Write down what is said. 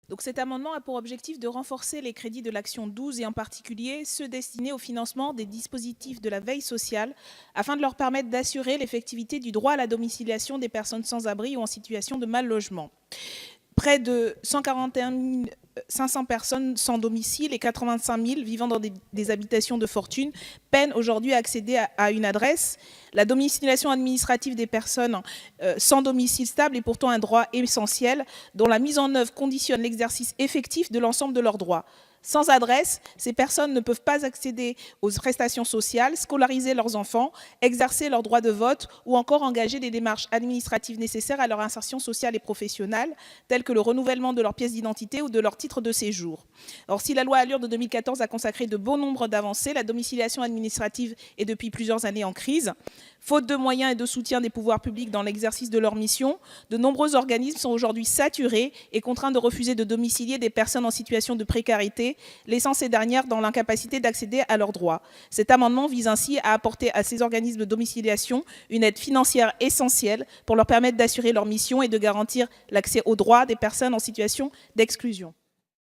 Donc cet amendement a pour objectif de renforcer les crédits de l'action 12 et en particulier ceux destinés au financement des dispositifs de la veille sociale afin de leur permettre d'assurer l'effectivité du droit à la domiciliation des personnes sans abri ou en situation de mal logement. Près de 141 500 personnes sans domicile et 85 000 vivant dans des habitations de fortune peinent aujourd'hui à accéder à une adresse. La domiciliation administrative des personnes sans domicile stable est pourtant un droit essentiel dont la mise en œuvre conditionne l'exercice effectif de l'ensemble de leurs droits. Sans adresse, ces personnes ne peuvent pas accéder aux prestations sociales, scolariser leurs enfants, exercer leur droit de vote ou encore engager des démarches administratives nécessaires à leur insertion sociale et professionnelle, telles que le renouvellement de leur pièce d'identité ou de leur titre de séjour. Or, si la loi Allure de 2014 a consacré de bon nombre d'avancées, la domiciliation administrative est depuis plusieurs années en crise. Faute de moyens et de soutien des pouvoirs publics dans l'exercice de leur mission, de nombreux organismes sont aujourd'hui saturés et contraints de refuser de domicilier des personnes en situation de précarité, laissant ces dernières dans l'incapacité d'accéder à leurs droits. Cet amendement vise ainsi à apporter à ces organismes de domiciliation une aide financière essentielle pour leur permettre d'assurer leur mission et de garantir l'accès aux droits des personnes en situation d'exclusion.